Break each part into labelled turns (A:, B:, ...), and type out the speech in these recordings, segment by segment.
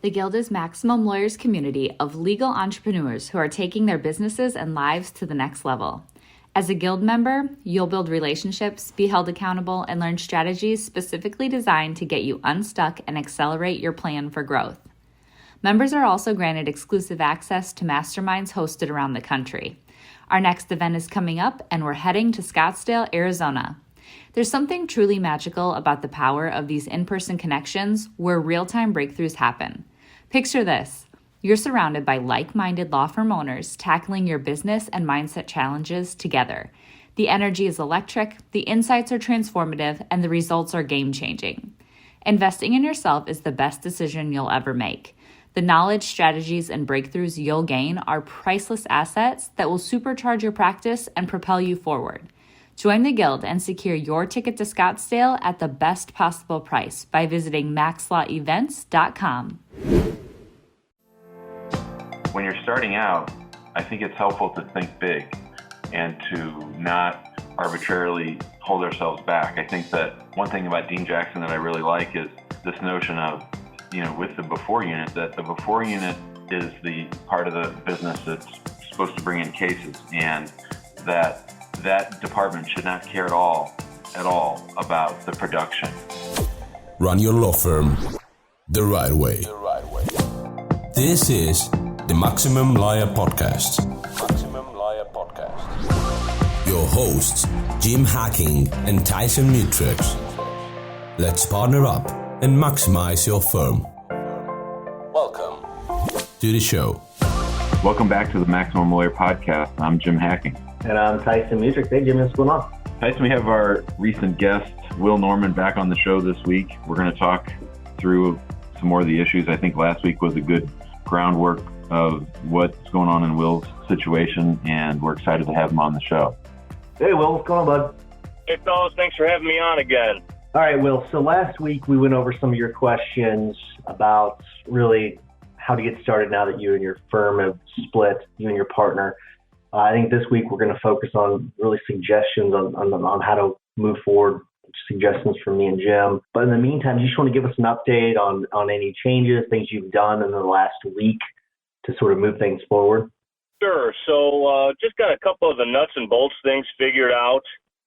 A: The Guild is Maximum Lawyers' community of legal entrepreneurs who are taking their businesses and lives to the next level. As a Guild member, you'll build relationships, be held accountable, and learn strategies specifically designed to get you unstuck and accelerate your plan for growth. Members are also granted exclusive access to masterminds hosted around the country. Our next event is coming up, and we're heading to Scottsdale, Arizona. There's something truly magical about the power of these in-person connections where real-time breakthroughs happen. Picture this. You're surrounded by like-minded law firm owners tackling your business and mindset challenges together. The energy is electric, the insights are transformative, and the results are game-changing. Investing in yourself is the best decision you'll ever make. The knowledge, strategies, and breakthroughs you'll gain are priceless assets that will supercharge your practice and propel you forward. Join the Guild and secure your ticket to Scottsdale at the best possible price by visiting maxlawevents.com.
B: When you're starting out, I think it's helpful to think big and to not arbitrarily hold ourselves back. I think that one thing about Dean Jackson that I really like is this notion of, with the before unit, that the before unit is the part of the business that's supposed to bring in cases, and that department should not care at all about the production.
C: Run your law firm the right way. This is the Maximum Lawyer Podcast. Your hosts, Jim Hacking and Tyson Nitch. Let's partner up and maximize your firm. Welcome to the show.
B: Welcome back to the Maximum Lawyer Podcast. I'm Jim Hacking.
D: And I'm Tyson Nitch. Hey, Jim, what's going on?
B: Tyson, we have our recent guest, Will Norman, back on the show this week. We're going to talk through some more of the issues. I think last week was a good groundwork of what's going on in Will's situation, and we're excited to have him on the show.
D: Hey, Will, what's going on, bud?
E: Hey, fellas, thanks for having me on again.
D: All right, Will, so last week we went over some of your questions about really how to get started now that you and your firm have split, you and your partner. I think this week we're going to focus on really suggestions on how to move forward, suggestions from me and Jim. But in the meantime, you just want to give us an update on any changes, things you've done in the last week to sort of move things forward?
E: Sure. So just got a couple of the nuts and bolts things figured out.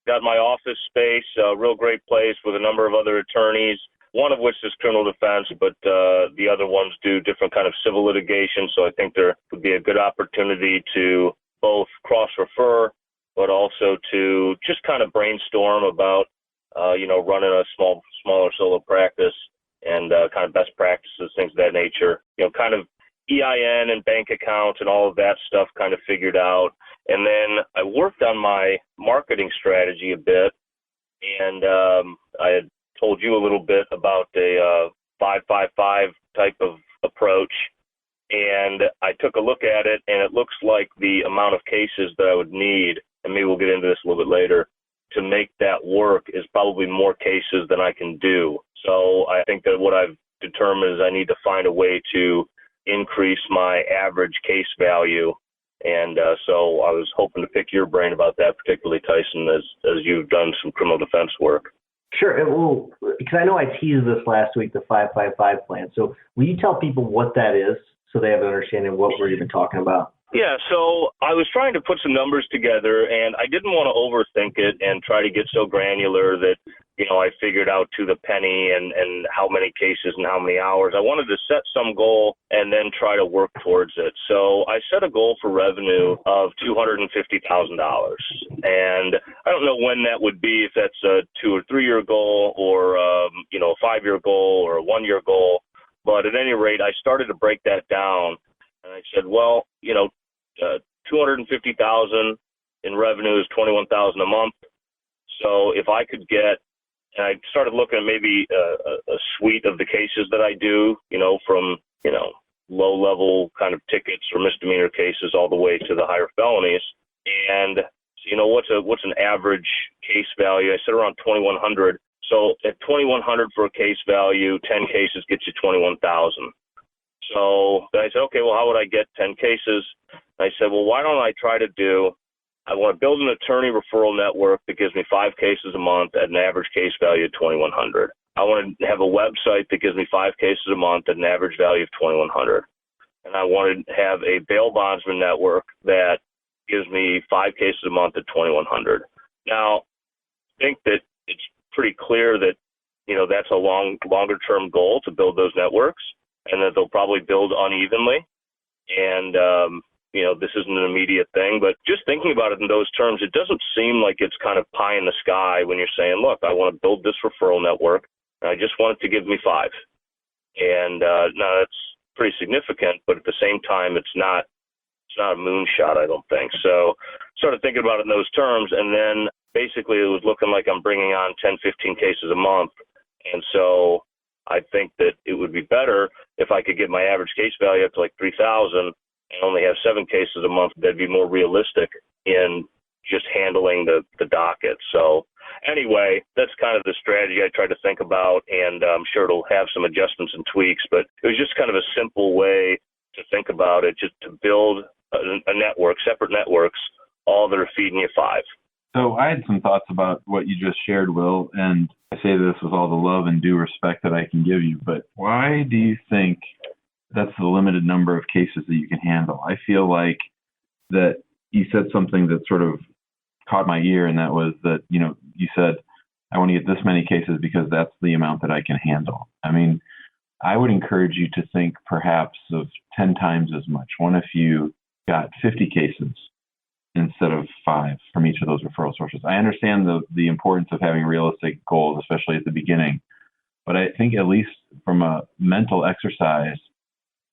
E: Got my office space, a real great place with a number of other attorneys, one of which is criminal defense, but the other ones do different kind of civil litigation. So I think there would be a good opportunity to both cross-refer, but also to just kind of brainstorm about, running a smaller solo practice and kind of best practices, things of that nature. Kind of EIN and bank accounts and all of that stuff kind of figured out. And then I worked on my marketing strategy a bit, and I had told you a little bit about a 5-5-5 type of approach. And I took a look at it, and it looks like the amount of cases that I would need, and maybe we'll get into this a little bit later, to make that work is probably more cases than I can do. So I think that what I've determined is I need to find a way to increase my average case value. And so I was hoping to pick your brain about that, particularly, Tyson, as you've done some criminal defense work.
D: Sure. Well, because I know I teased this last week, the 5-5-5 plan. So will you tell people what that is so they have an understanding of what we're even talking about?
E: Yeah, so I was trying to put some numbers together, and I didn't want to overthink it and try to get so granular that, I figured out to the penny and how many cases and how many hours. I wanted to set some goal and then try to work towards it. So I set a goal for revenue of $250,000. And I don't know when that would be, if that's a 2 or 3 year goal or, a 5-year goal or a 1-year goal. But at any rate, I started to break that down. And I said, well, $250,000 in revenue is $21,000 a month. So if I could get, and I started looking at maybe a suite of the cases that I do, from, low level kind of tickets or misdemeanor cases all the way to the higher felonies. And, what's an average case value? I said around 2,100. So at 2,100 for a case value, 10 cases gets you 21,000. So I said, okay, well, how would I get 10 cases? I said, well, why don't I try to I want to build an attorney referral network that gives me 5 cases a month at an average case value of 2,100. I want to have a website that gives me 5 cases a month at an average value of $2,100. And I want to have a bail bondsman network that gives me 5 cases a month at $2,100. Now, I think that it's pretty clear that, that's a longer term goal to build those networks, and that they'll probably build unevenly. And, this isn't an immediate thing, but just thinking about it in those terms, it doesn't seem like it's kind of pie in the sky when you're saying, look, I want to build this referral network, and I just want it to give me 5. And now that's pretty significant, but at the same time, it's not a moonshot, I don't think. So started thinking about it in those terms, and then basically it was looking like I'm bringing on 10, 15 cases a month. And so I think that it would be better if I could get my average case value up to like 3,000 and only have 7 cases a month. That'd be more realistic in just handling the docket. So anyway, that's kind of the strategy I tried to think about, and I'm sure it'll have some adjustments and tweaks, but it was just kind of a simple way to think about it, just to build a network, separate networks, all that are feeding you 5.
F: So I had some thoughts about what you just shared, Will, and I say this with all the love and due respect that I can give you, but why do you think that's the limited number of cases that you can handle? I feel like that you said something that sort of caught my ear, and that was that, you said, I want to get this many cases because that's the amount that I can handle. I mean, I would encourage you to think perhaps of 10 times as much. What if you got 50 cases instead of 5 from each of those referral sources? I understand the importance of having realistic goals, especially at the beginning, but I think at least from a mental exercise,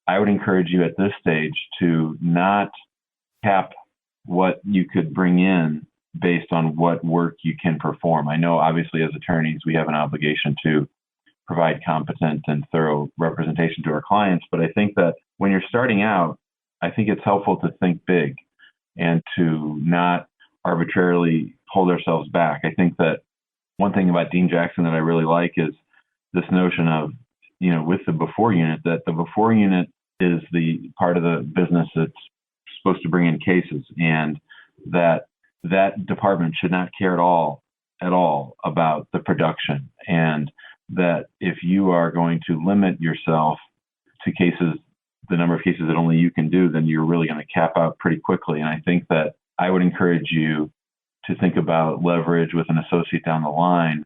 F: I would encourage you at this stage to not cap what you could bring in based on what work you can perform. I know obviously as attorneys, we have an obligation to provide competent and thorough representation to our clients, but I think that when you're starting out, I think it's helpful to think big and to not arbitrarily hold ourselves back. I think that one thing about Dean Jackson that I really like is this notion of, with the before unit, that the before unit is the part of the business that's supposed to bring in cases, and that department should not care at all about the production, and that if you are going to limit yourself to cases, the number of cases that only you can do, then you're really going to cap out pretty quickly. And I think that I would encourage you to think about leverage with an associate down the line,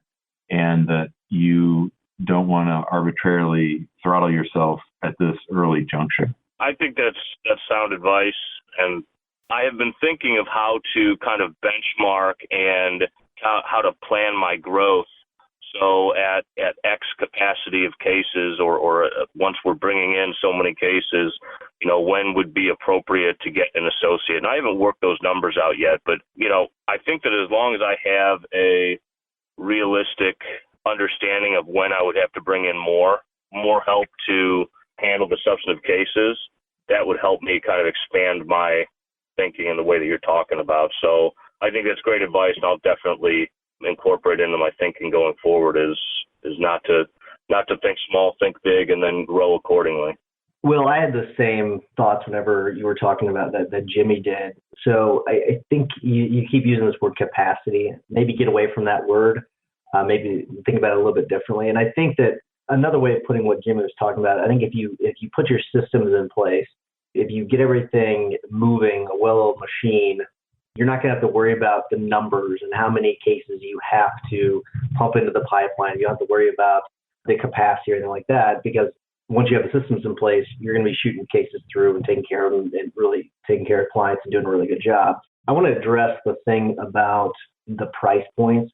F: and that you don't want to arbitrarily throttle yourself at this early juncture.
E: I think that's sound advice, and I have been thinking of how to kind of benchmark and how to plan my growth. So at X capacity of cases, or once we're bringing in so many cases, when would be appropriate to get an associate? And I haven't worked those numbers out yet, but, I think that as long as I have a realistic understanding of when I would have to bring in more help to handle the substantive cases, that would help me kind of expand my thinking in the way that you're talking about. So I think that's great advice, and I'll definitely incorporate into my thinking going forward is not to think small, think big, and then grow accordingly.
D: Will, I had the same thoughts whenever you were talking about that Jimmy did. So I think you keep using this word capacity. Maybe get away from that word. Maybe think about it a little bit differently. And I think that another way of putting what Jimmy was talking about, I think if you put your systems in place, if you get everything moving, a well-oiled machine, you're not going to have to worry about the numbers and how many cases you have to pump into the pipeline. You don't have to worry about the capacity or anything like that, because once you have the systems in place, you're going to be shooting cases through and taking care of them and really taking care of clients and doing a really good job. I want to address the thing about the price points.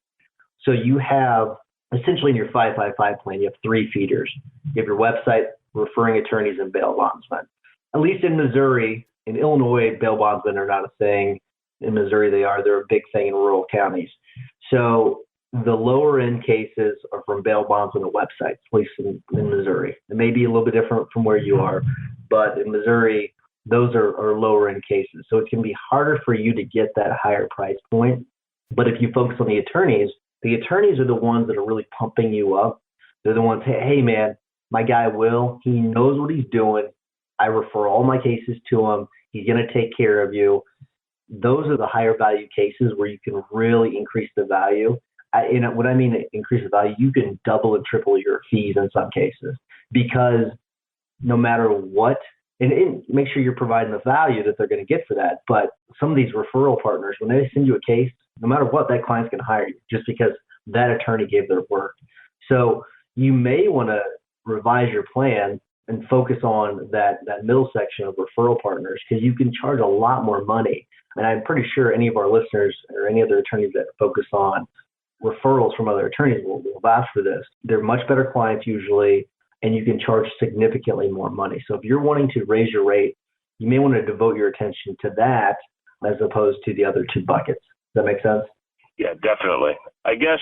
D: So you have essentially in your 555 plan, you have 3 feeders. You have your website, referring attorneys, and bail bondsmen. At least in Missouri, in Illinois, bail bondsmen are not a thing. In Missouri, they're a big thing in rural counties. So the lower end cases are from bail bondsmen and websites, at least in Missouri. It may be a little bit different from where you are, but in Missouri, those are lower end cases. So it can be harder for you to get that higher price point. But if you focus on the attorneys are the ones that are really pumping you up. They're the ones, hey man, my guy Will, he knows what he's doing. I refer all my cases to him. He's going to take care of you. Those are the higher value cases where you can really increase the value. What I mean increase the value, you can double and triple your fees in some cases, because no matter what, and make sure you're providing the value that they're going to get for that. But some of these referral partners, when they send you a case, no matter what, that client's going to hire you just because that attorney gave their word. So you may want to revise your plan and focus on that middle section of referral partners, because you can charge a lot more money. And I'm pretty sure any of our listeners or any other attorneys that focus on referrals from other attorneys will vouch for this. They're much better clients usually, and you can charge significantly more money. So if you're wanting to raise your rate, you may want to devote your attention to that as opposed to the other two buckets. Does that make sense?
E: Yeah, definitely. I guess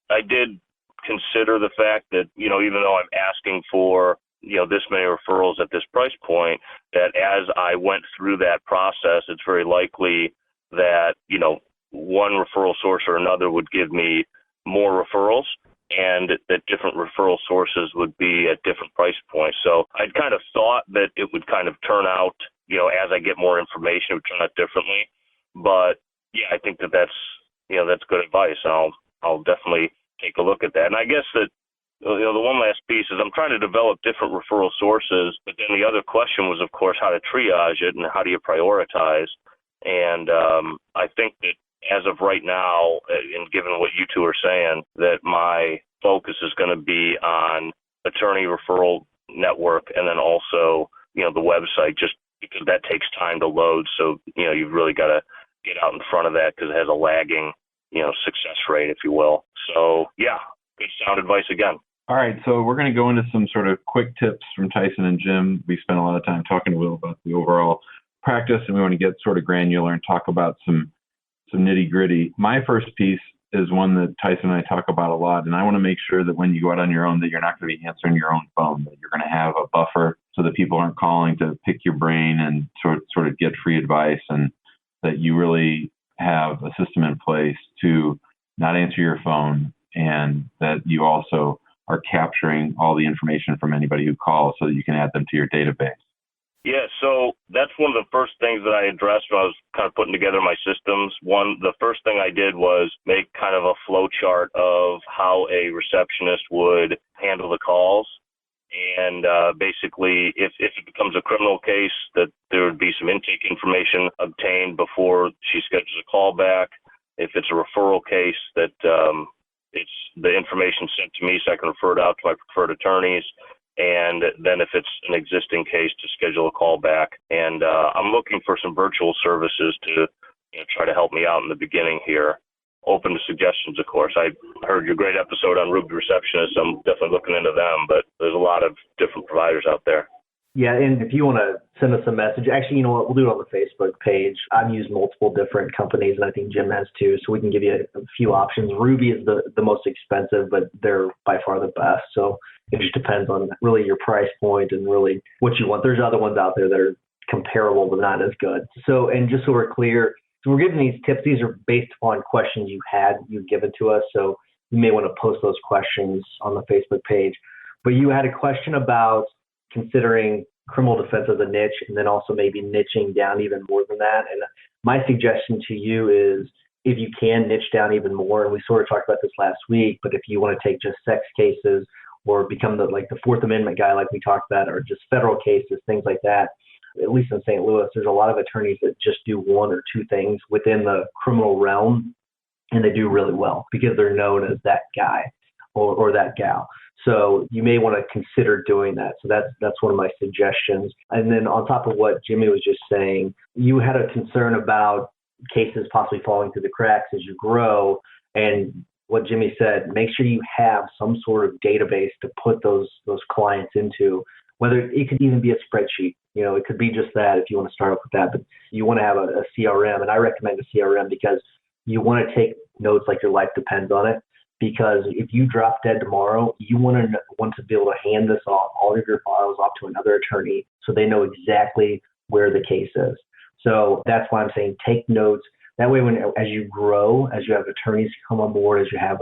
E: I did consider the fact that, even though I'm asking for, this many referrals at this price point, that as I went through that process, it's very likely that, one referral source or another would give me more referrals, and that different referral sources would be at different price points. So I'd kind of thought that it would kind of turn out, as I get more information, it would turn out differently. But yeah, I think that's good advice. I'll definitely take a look at that. And I guess that, the one last piece is I'm trying to develop different referral sources, but then the other question was, of course, how to triage it and how do you prioritize? And I think that as of right now, and given what you two are saying, that my focus is going to be on attorney referral network, and then also, the website, just because that takes time to load. So, you've really got to get out in front of that because it has a lagging, success rate, if you will. So yeah, good sound advice again.
F: All right, so we're going to go into some sort of quick tips from Tyson and Jim. We spent a lot of time talking to Will about the overall practice, and we want to get sort of granular and talk about some nitty gritty. My first piece is one that Tyson and I talk about a lot, and I want to make sure that when you go out on your own, that you're not going to be answering your own phone, that you're going to have a buffer so that people aren't calling to pick your brain and sort of get free advice, and that you really have a system in place to not answer your phone, and that you also are capturing all the information from anybody who calls so that you can add them to your database.
E: Yeah, so that's one of the first things that I addressed when I was kind of putting together my systems. The first thing I did was make kind of a flow chart of how a receptionist would handle the calls. And basically, if it becomes a criminal case, that there would be some intake information obtained before she schedules a call back. If it's a referral case, that it's the information sent to me so I can refer it out to my preferred attorneys. And then if it's an existing case, to schedule a call back. And I'm looking for some virtual services to try to help me out in the beginning here. Open to suggestions, of course. I heard your great episode on Ruby Receptionists. I'm definitely looking into them, but there's a lot of different providers out there.
D: Yeah, and if you want to send us a message, actually, you know what, we'll do it on the Facebook page. I've used multiple different companies, and I think Jim has too, so we can give you a few options. Ruby is the most expensive, but they're by far the best. So it just depends on really your price point and really what you want. There's other ones out there that are comparable, but not as good. So, and just so we're clear, so we're giving these tips. These are based upon questions you've given to us. So you may want to post those questions on the Facebook page. But you had a question about considering criminal defense as a niche, and then also maybe niching down even more than that. And my suggestion to you is, if you can niche down even more, and we sort of talked about this last week, but if you want to take just sex cases or become the Fourth Amendment guy like we talked about, or just federal cases, things like that, at least in St. Louis, there's a lot of attorneys that just do one or two things within the criminal realm, and they do really well because they're known as that guy or that gal. So you may want to consider doing that. So that's one of my suggestions. And then on top of what Jimmy was just saying, you had a concern about cases possibly falling through the cracks as you grow. And what Jimmy said, make sure you have some sort of database to put those clients into, whether it could even be a spreadsheet. It could be just that if you want to start off with that, but you want to have a CRM. And I recommend a CRM because you want to take notes like your life depends on it. Because if you drop dead tomorrow, you want to be able to hand this off, all of your files off to another attorney so they know exactly where the case is. So that's why I'm saying take notes. That way, as you grow, as you have attorneys come on board, as you have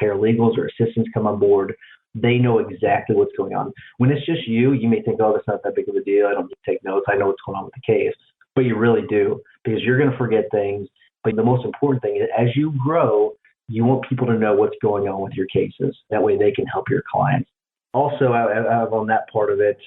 D: paralegals or assistants come on board, they know exactly what's going on. When it's just you may think, oh, that's not that big of a deal. I don't need to take notes. I know what's going on with the case. But you really do, because you're going to forget things. But the most important thing is, as you grow, You want people to know what's going on with your cases. That way they can help your clients. Also, on that part of it,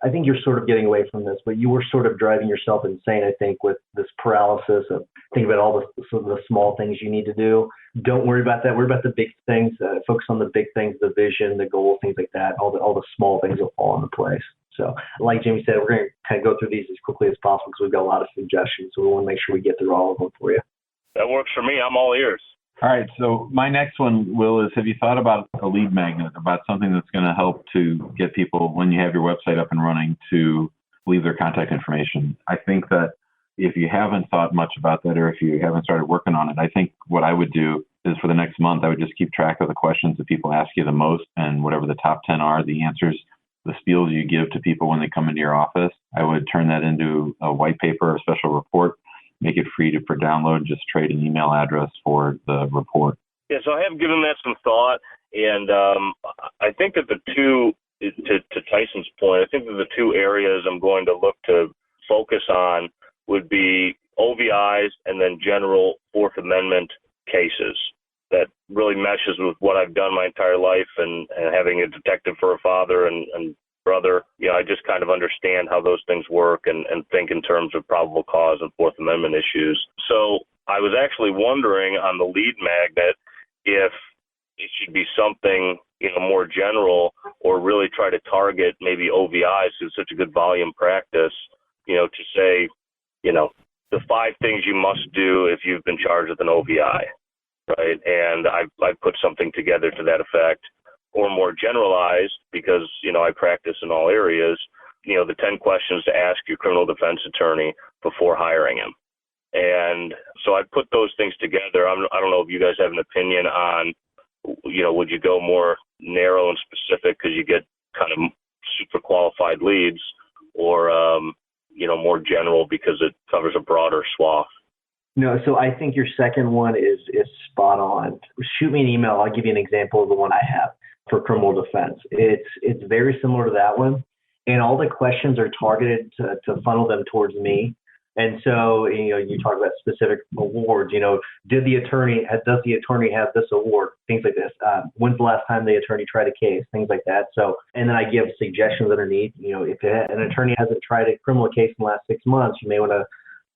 D: I think you're sort of getting away from this, but you were sort of driving yourself insane, I think, with this paralysis of thinking about all the small things you need to do. Don't worry about that. Worry about the big things. Focus on the big things, the vision, the goals, things like that. All the small things will fall into place. So like Jimmy said, we're going to kind of go through these as quickly as possible because we've got a lot of suggestions. So we want to make sure we get through all of them for you.
E: That works for me. I'm all ears.
F: All right. So my next one, Will, is have you thought about a lead magnet, about something that's going to help to get people, when you have your website up and running, to leave their contact information? I think that if you haven't thought much about that, or if you haven't started working on it, I think what I would do is for the next month, I would just keep track of the questions that people ask you the most, and whatever the top 10 are, the answers, the spiels you give to people when they come into your office. I would turn that into a white paper or a special report, make it free for download, just trade an email address for the report.
E: Yeah, so I have given that some thought, and I think that the two, to Tyson's point, I think that the two areas I'm going to look to focus on would be OVIs and then general Fourth Amendment cases. That really meshes with what I've done my entire life, and having a detective for a father and brother. I just kind of understand how those things work and think in terms of probable cause and Fourth Amendment issues. So I was actually wondering on the lead magnet if it should be something, more general, or really try to target maybe OVIs, who's such a good volume practice, to say, the 5 things you must do if you've been charged with an OVI. Right, and I put something together to that effect, or more generalized, because I practice in all areas. The 10 questions to ask your criminal defense attorney before hiring him, and so I put those things together. I don't know if you guys have an opinion on, would you go more narrow and specific because you get kind of super qualified leads, or more general because it covers a broader swath?
D: No, so I think your second one is spot on. Shoot me an email. I'll give you an example of the one I have for criminal defense. It's very similar to that one, and all the questions are targeted to funnel them towards me. And so, you talk about specific awards. Does the attorney have this award? Things like this. When's the last time the attorney tried a case? Things like that. So, and then I give suggestions underneath. If an attorney hasn't tried a criminal case in the last 6 months, you may want to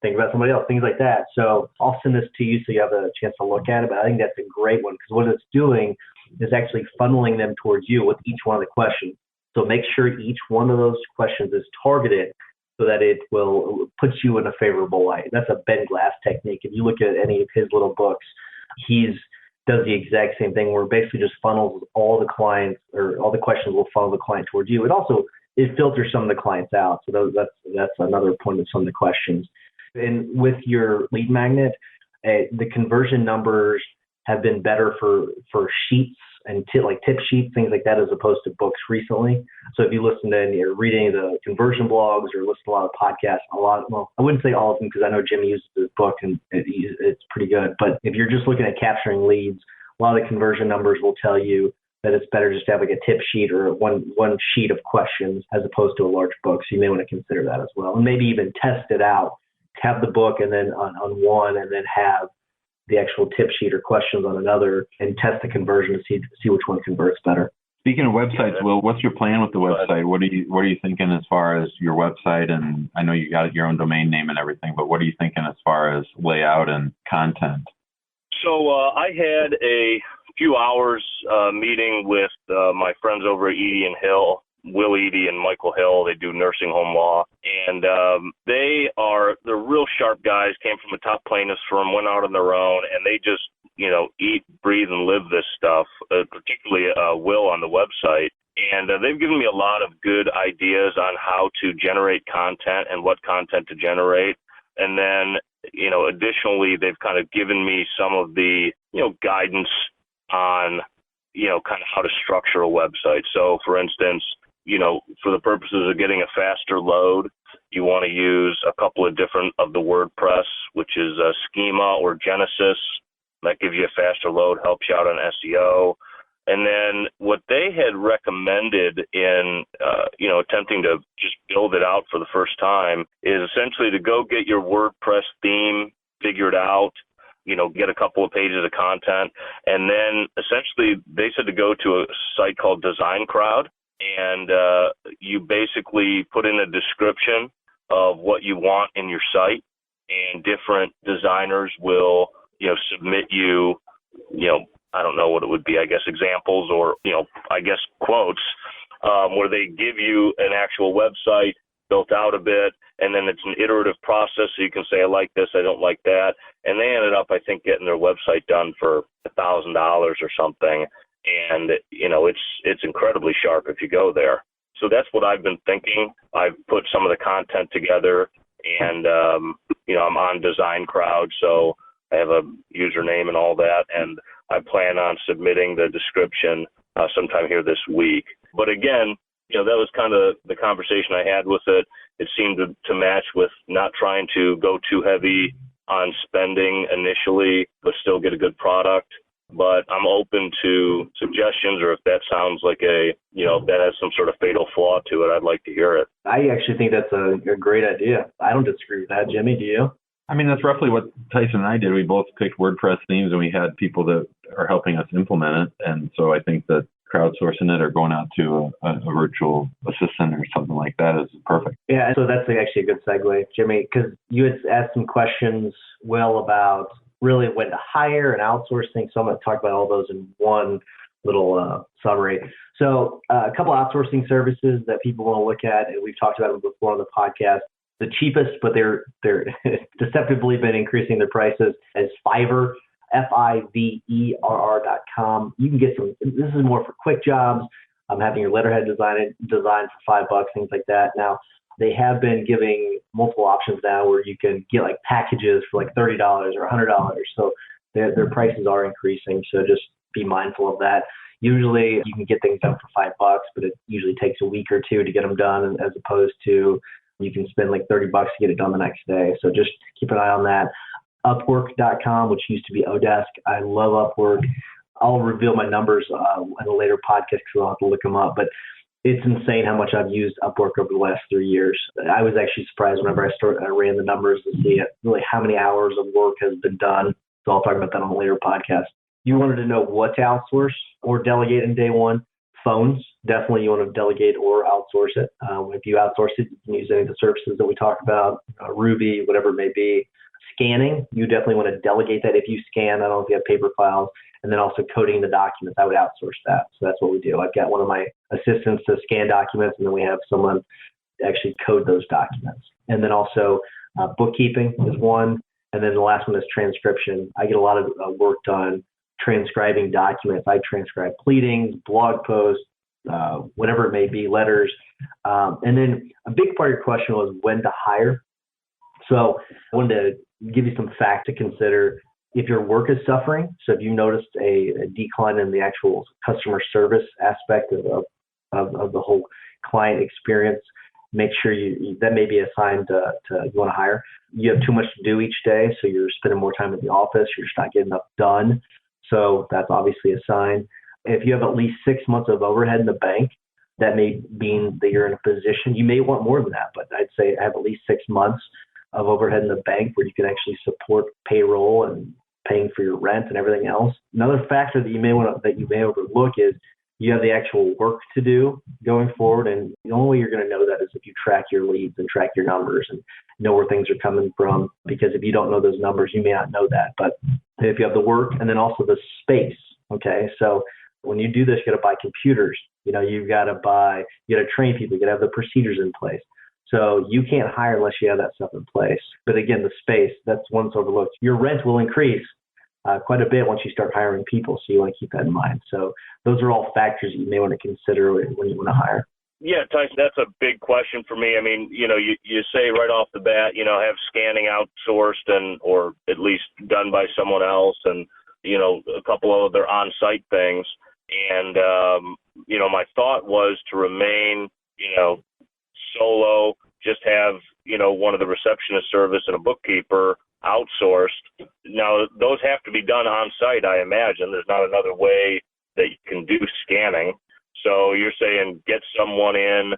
D: think about somebody else, things like that. So I'll send this to you so you have a chance to look at it. But I think that's a great one, because what it's doing is actually funneling them towards you with each one of the questions. So make sure each one of those questions is targeted so that it will put you in a favorable light. That's a Ben Glass technique. If you look at any of his little books, does the exact same thing, where it basically just funnels all the clients, or all the questions will funnel the client towards you. It filters some of the clients out. So that's another point of some of the questions. And with your lead magnet, the conversion numbers have been better for sheets and tip sheets, things like that, as opposed to books recently. So if you listen to or read any of the conversion blogs or listen to a lot of podcasts, I wouldn't say all of them, because I know Jimmy uses his book and it's pretty good. But if you're just looking at capturing leads, a lot of the conversion numbers will tell you that it's better just to have like a tip sheet or one sheet of questions as opposed to a large book. So you may want to consider that as well, and maybe even test it out. Have the book and then on one, and then have the actual tip sheet or questions on another, and test the conversion to see which one converts better.
F: Speaking of websites, Will, what's your plan with the website? What are you thinking as far as your website? And I know you got your own domain name and everything, but what are you thinking as far as layout and content?
E: So I had a few hours meeting with my friends over at Edie and Hill, Will Edie and Michael Hill. They do nursing home law, and they're real sharp guys, came from a top plaintiffs firm, went out on their own, and they just, eat, breathe, and live this stuff, particularly Will on the website. And they've given me a lot of good ideas on how to generate content and what content to generate. And then, additionally, they've kind of given me some of the, guidance on, kind of how to structure a website. So, for instance, for the purposes of getting a faster load, you want to use a couple of different of the WordPress, which is Schema or Genesis. That gives you a faster load, helps you out on SEO. And then what they had recommended in, attempting to just build it out for the first time is essentially to go get your WordPress theme figured out, get a couple of pages of content. And then essentially they said to go to a site called Design Crowd, and you basically put in a description of what you want in your site, and different designers will, submit you, I don't know what it would be, I guess examples or, quotes, where they give you an actual website built out a bit, and then it's an iterative process, so you can say, I like this, I don't like that. And they ended up, I think, getting their website done for $1,000 or something. And, it's incredibly sharp if you go there. So that's what I've been thinking. I've put some of the content together, and, I'm on Design Crowd, so I have a username and all that, and I plan on submitting the description sometime here this week. But again, that was kind of the conversation I had with it. It seemed to match with not trying to go too heavy on spending initially, but still get a good product. But I'm open to suggestions, or if that sounds like if that has some sort of fatal flaw to it, I'd like to hear it.
D: I actually think that's a great idea. I don't disagree with that. Jimmy, do you?
F: I mean, that's roughly what Tyson and I did. We both picked WordPress themes, and we had people that are helping us implement it. And so I think that crowdsourcing it or going out to a virtual assistant or something like that is perfect.
D: Yeah, so that's actually a good segue, Jimmy, because you had asked some questions, Will, about really when to hire and outsource things. So I'm going to talk about all those in one little summary. So a couple outsourcing services that people want to look at, and we've talked about them before on the podcast. The cheapest, but they're deceptively been increasing their prices, is Fiverr, Fiverr.com. You can get some. This is more for quick jobs. I'm having your letterhead designed for $5, things like that. Now they have been giving multiple options now where you can get like packages for like $30 or $100. So their prices are increasing. So just be mindful of that. Usually you can get things done for $5, but it usually takes a week or two to get them done, as opposed to you can spend like $30 to get it done the next day. So just keep an eye on that. Upwork.com, which used to be Odesk. I love Upwork. I'll reveal my numbers in a later podcast because I'll have to look them up. But it's insane how much I've used Upwork over the last 3 years. I was actually surprised whenever I ran the numbers to see really how many hours of work has been done. So I'll talk about that on a later podcast. You wanted to know what to outsource or delegate in day one. Phones, definitely you want to delegate or outsource it. If you outsource it, you can use any of the services that we talked about, Ruby, whatever it may be. Scanning, you definitely want to delegate that if you scan. I don't know if you have paper files. And then also coding the documents, I would outsource that. So that's what we do. I've got one of my assistants to scan documents, and then we have someone actually code those documents. And then also bookkeeping is one. And then the last one is transcription. I get a lot of work done transcribing documents. I transcribe pleadings, blog posts, whatever it may be, letters. And then a big part of your question was when to hire. So I wanted to give you some facts to consider. If your work is suffering, so if you noticed a decline in the actual customer service aspect of the whole client experience, make sure that may be a sign to you want to hire. You have too much to do each day, so you're spending more time at the office. You're just not getting enough done. So that's obviously a sign. If you have at least 6 months of overhead in the bank, that may mean that you're in a position. You may want more than that, but I'd say have at least 6 months of overhead in the bank where you can actually support payroll and paying for your rent and everything else. Another factor that you may overlook is you have the actual work to do going forward, and the only way you're going to know that is if you track your leads and track your numbers and know where things are coming from. Because if you don't know those numbers, you may not know that. But if you have the work and then also the space, okay. So when you do this, you got to buy computers. You've got to train people. You got to have the procedures in place. So you can't hire unless you have that stuff in place. But again, the space, that's one that's overlooked. Your rent will increase quite a bit once you start hiring people. So you want to keep that in mind. So those are all factors that you may want to consider when you want to hire.
E: Yeah, Tyson, that's a big question for me. I mean, you say right off the bat, have scanning outsourced or at least done by someone else, and, a couple of other on-site things. And, my thought was to remain, solo, just have, one of the receptionist service and a bookkeeper outsourced. Now, those have to be done on site, I imagine. There's not another way that you can do scanning. So you're saying get someone in,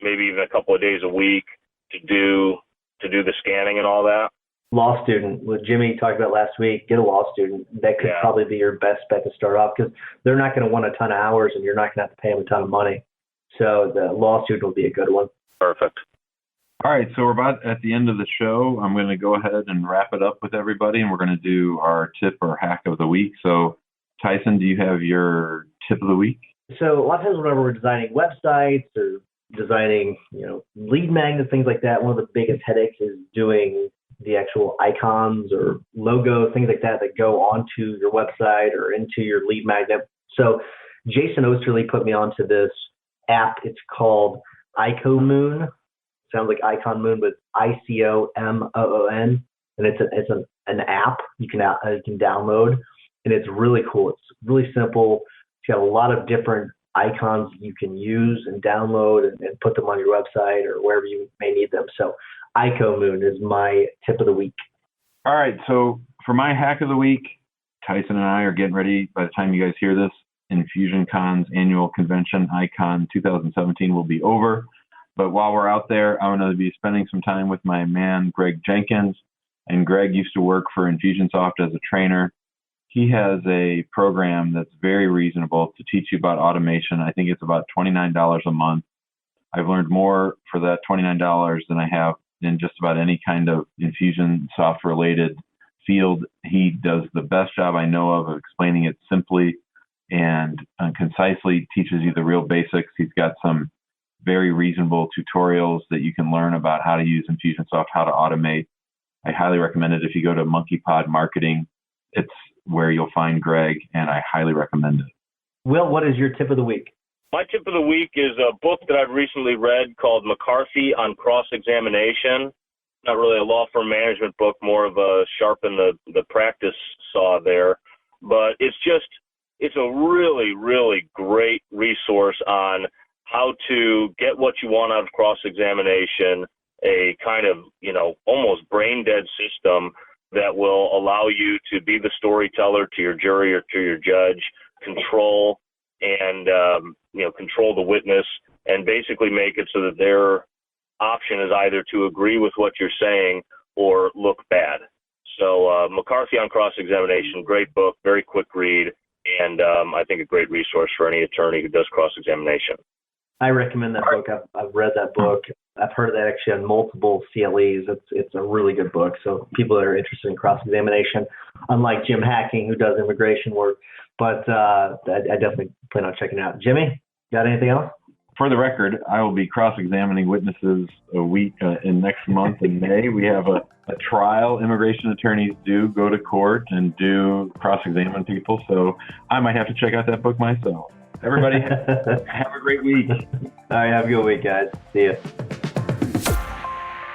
E: maybe even a couple of days a week to do the scanning and all that?
D: Law student, what Jimmy talked about last week, get a law student. That could probably be your best bet to start off because they're not going to want a ton of hours and you're not going to have to pay them a ton of money. So the law student will be a good one.
E: Perfect.
F: All right, so we're about at the end of the show. I'm going to go ahead and wrap it up with everybody, and we're going to do our tip or hack of the week. So, Tyson, do you have your tip of the week?
D: So a lot of times whenever we're designing websites or designing, lead magnets, things like that, one of the biggest headaches is doing the actual icons or logo, things like that go onto your website or into your lead magnet. So Jason Osterly put me onto this app. It's called IcoMoon. Sounds like Icon Moon, but ICOMOON, and it's an app you can download, and it's really cool. It's really simple. It's got a lot of different icons you can use and download and put them on your website or wherever you may need them. So IcoMoon is my tip of the week.
F: All right, so for my hack of the week, Tyson and I are getting ready. By the time you guys hear this, InfusionCon's annual convention, ICON 2017, will be over. But while we're out there, I'm going to be spending some time with my man, Greg Jenkins. And Greg used to work for Infusionsoft as a trainer. He has a program that's very reasonable to teach you about automation. I think it's about $29 a month. I've learned more for that $29 than I have in just about any kind of Infusionsoft related field. He does the best job I know of explaining it simply and concisely, teaches you the real basics. He's got some very reasonable tutorials that you can learn about how to use Infusionsoft, how to automate. I highly recommend it. If you go to Monkey Pod Marketing, it's where you'll find Greg, and I highly recommend it.
D: Will, what is your tip of the week?
E: My tip of the week is a book that I've recently read called MacCarthy on Cross-Examination. Not really a law firm management book, more of a sharpen the practice saw there. But it's a really, really great resource on how to get what you want out of cross-examination, a kind of, almost brain-dead system that will allow you to be the storyteller to your jury or to your judge, control the witness, and basically make it so that their option is either to agree with what you're saying or look bad. So MacCarthy on Cross-Examination, great book, very quick read, and I think a great resource for any attorney who does cross-examination.
D: I recommend that book. I've read that book. I've heard that actually on multiple CLEs. It's a really good book. So people that are interested in cross-examination, unlike Jim Hacking, who does immigration work, but I definitely plan on checking it out. Jimmy, got anything else?
F: For the record, I will be cross-examining witnesses a week in next month in May. We have a trial. Immigration attorneys do go to court and do cross-examine people. So I might have to check out that book myself. Everybody have a great week.
D: All right, have a good week, guys. See you.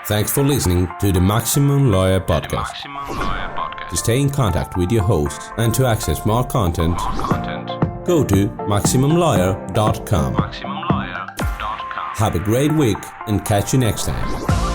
C: Thanks for listening to the Maximum Lawyer Podcast. To stay in contact with your hosts and to access more content, go to MaximumLawyer.com. Have a great week and catch you next time.